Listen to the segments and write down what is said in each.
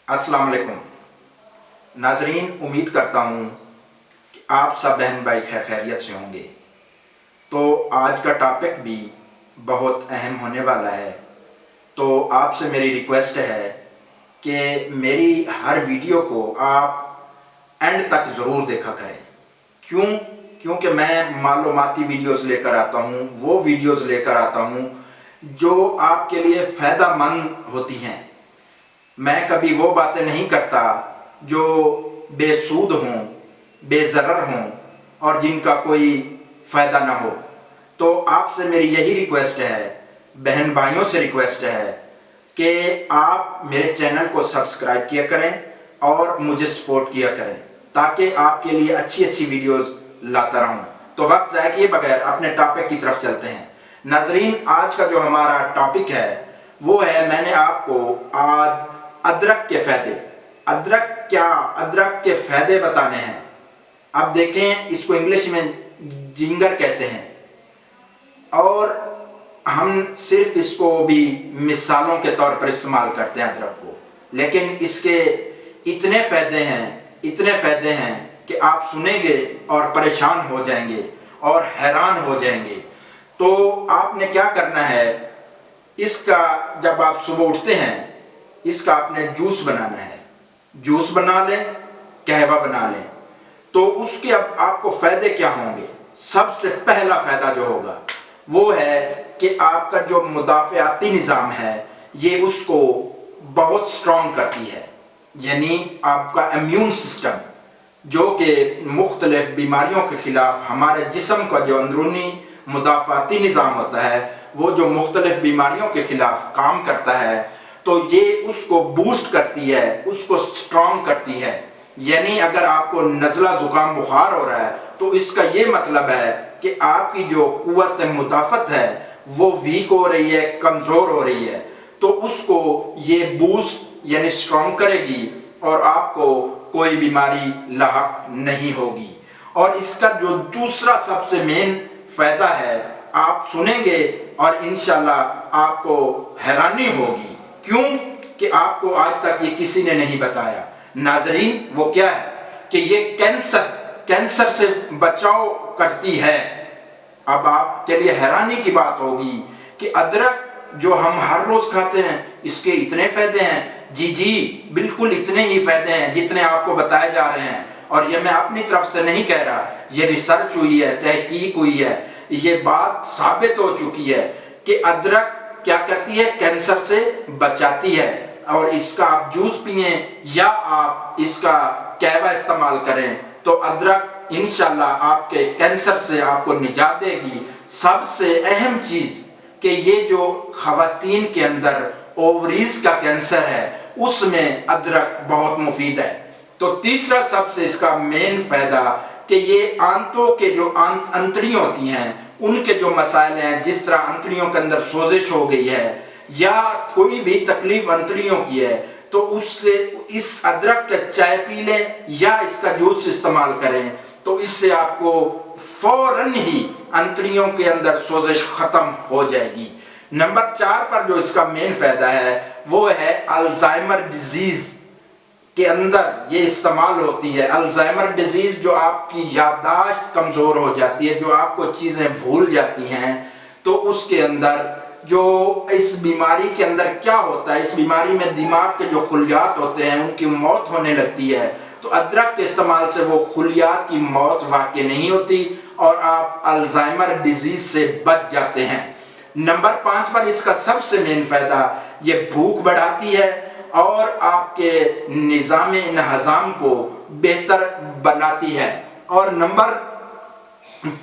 अस्सलाम वालेकुम नाजरीन, उम्मीद करता हूँ कि आप सब बहन भाई खैरियत से होंगे। तो आज का टॉपिक भी बहुत अहम होने वाला है। तो आपसे मेरी रिक्वेस्ट है कि मेरी हर वीडियो को आप एंड तक ज़रूर देखा करें। क्योंकि मैं मालूमाती वीडियोस लेकर आता हूँ, वो वीडियोस लेकर आता हूँ जो आपके लिए फ़ायदेमंद होती हैं। मैं कभी वो बातें नहीं करता जो बेसूद हों, बेज़रर हों और जिनका कोई फ़ायदा ना हो। तो आपसे मेरी यही रिक्वेस्ट है, बहन भाइयों से रिक्वेस्ट है कि आप मेरे चैनल को सब्सक्राइब किया करें और मुझे सपोर्ट किया करें, ताकि आपके लिए अच्छी अच्छी वीडियोस लाता रहूं। तो वक्त ज़ाया किए बगैर अपने टॉपिक की तरफ चलते हैं। नाजरीन, आज का जो हमारा टॉपिक है वो है, मैंने आपको आज अदरक के फ़ायदे, अदरक के फ़ायदे बताने हैं। अब देखें, इसको इंग्लिश में जिंगर कहते हैं और हम सिर्फ इसको भी मिसालों के तौर पर इस्तेमाल करते हैं अदरक को, लेकिन इसके इतने फ़ायदे हैं कि आप सुनेंगे और परेशान हो जाएंगे और हैरान हो जाएंगे। तो आपने क्या करना है, इसका जब आप सुबह उठते हैं इसका आपने जूस बनाना है। जूस बना लें, कहवा बना लें। तो उसके अब आपको फ़ायदे क्या होंगे? सबसे पहला फ़ायदा जो होगा वो है कि आपका जो मुदाफ़ियाती निज़ाम है ये उसको बहुत स्ट्रॉन्ग करती है। यानी आपका इम्यून सिस्टम जो कि मुख्तलिफ बीमारियों के ख़िलाफ़ हमारे जिस्म का जो अंदरूनी मुदाफ़ाती निज़ाम होता है वो जो मुख्तलिफ बीमारियों के ख़िलाफ़ काम करता है, तो ये उसको बूस्ट करती है, उसको स्ट्रॉन्ग करती है। यानी अगर आपको नज़ला ज़ुकाम बुखार हो रहा है तो इसका ये मतलब है कि आपकी जो कुव्वत मुदाफ़त है वो वीक हो रही है, कमज़ोर हो रही है। तो उसको ये बूस्ट यानी स्ट्रॉन्ग करेगी और आपको कोई बीमारी लाहक नहीं होगी। और इसका जो दूसरा सबसे मेन फ़ायदा है, आप सुनेंगे और इंशाल्लाह आपको हैरानी होगी। क्यों कि आपको आज तक ये किसी ने नहीं बताया। नाजरीन, वो क्या है कि ये कैंसर से बचाव करती है। अब आपके लिए हैरानी की बात होगी कि अदरक जो हम हर रोज खाते हैं इसके इतने फ़ायदे हैं। जी, बिल्कुल इतने ही फ़ायदे हैं जितने आपको बताए जा रहे हैं। और ये मैं अपनी तरफ से नहीं कह रहा, ये रिसर्च हुई है, तहकीक हुई है, ये बात साबित हो चुकी है कि अदरक क्या करती है, कैंसर से बचाती है। और इसका आप जूस पिए या आप इसका कहवा इस्तेमाल करें तो अदरक इंशाल्लाह आपके कैंसर से आपको निजात देगी। सबसे अहम चीज़ कि ये जो ख़वातीन के अंदर ओवरीज का कैंसर है उसमें अदरक बहुत मुफीद है। तो तीसरा सबसे इसका मेन फ़ायदा कि ये आंतों के जो अंतड़ियाँ होती हैं उनके जो मसाइल हैं, जिस तरह अंतड़ियों के अंदर सोजिश हो गई है या कोई भी तकलीफ अंतड़ियों की है, तो उससे इस अदरक का चाय पी लें या इसका जूस इस्तेमाल करें तो इससे आपको फौरन ही अंतड़ियों के अंदर सोजिश ख़त्म हो जाएगी। नंबर 4 पर जो इसका मेन फ़ायदा है वो है अल्जाइमर डिजीज़ के अंदर ये इस्तेमाल होती है। अल्जाइमर डिजीज़ जो आपकी याददाश्त कमज़ोर हो जाती है, जो आपको चीज़ें भूल जाती हैं, तो उसके अंदर जो इस बीमारी के अंदर क्या होता है, इस बीमारी में दिमाग के जो खुलियात होते हैं उनकी मौत होने लगती है। तो अदरक के इस्तेमाल से वो खुलियात की मौत वाक़ई नहीं होती और आप अल्जाइमर डिजीज़ से बच जाते हैं। नंबर 5 पर इसका सबसे मेन फ़ायदा, ये भूख बढ़ाती है और आपके निज़ाम इंहज़ाम को बेहतर बनाती है। और नंबर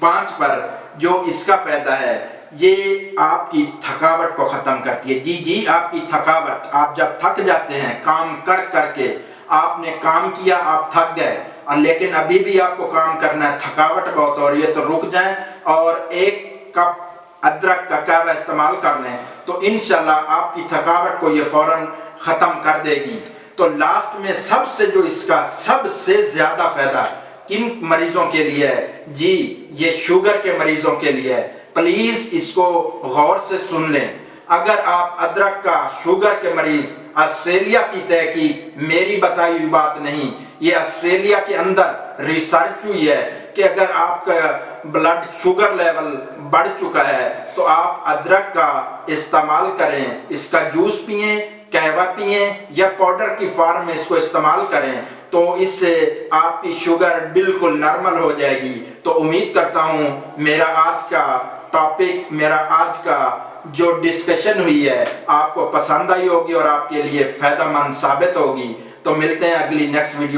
5 पर जो इसका फ़ायदा है ये आपकी थकावट को ख़त्म करती है। जी, आपकी थकावट, आप जब थक जाते हैं काम करके, आपने काम किया, आप थक गए और लेकिन अभी भी आपको काम करना है, थकावट बहुत हो रही है, तो रुक जाएं और 1 कप अदरक का कहवा इस्तेमाल कर लें तो इंशाल्लाह आपकी थकावट को ये फ़ौरन ख़त्म कर देगी। तो लास्ट में सबसे जो इसका सबसे ज़्यादा फ़ायदा किन मरीज़ों के लिए है? जी, ये शुगर के मरीज़ों के लिए है। प्लीज़ इसको गौर से सुन लें। अगर आप अदरक का, शुगर के मरीज़ آسٹریلیا کی تحقیق میری بتائی ہوئی بات نہیں، یہ آسٹریلیا کے اندر ریسرچ ہوئی ہے کہ اگر آپ کا بلڈ شوگر لیول بڑھ چکا ہے تو آپ ادرک کا استعمال کریں، اس کا جوس پئیں، قہوہ پئیں یا پاؤڈر کی فارم میں اس کو استعمال کریں، تو اس سے آپ کی شوگر بالکل نارمل ہو جائے گی۔ تو امید کرتا ہوں میرا آج کا ٹاپک، میرا آج کا جو ڈسکشن ہوئی ہے آپ کو پسند آئی ہوگی اور آپ کے لیے فائدہ مند ثابت ہوگی۔ تو ملتے ہیں اگلی نیکسٹ ویڈیو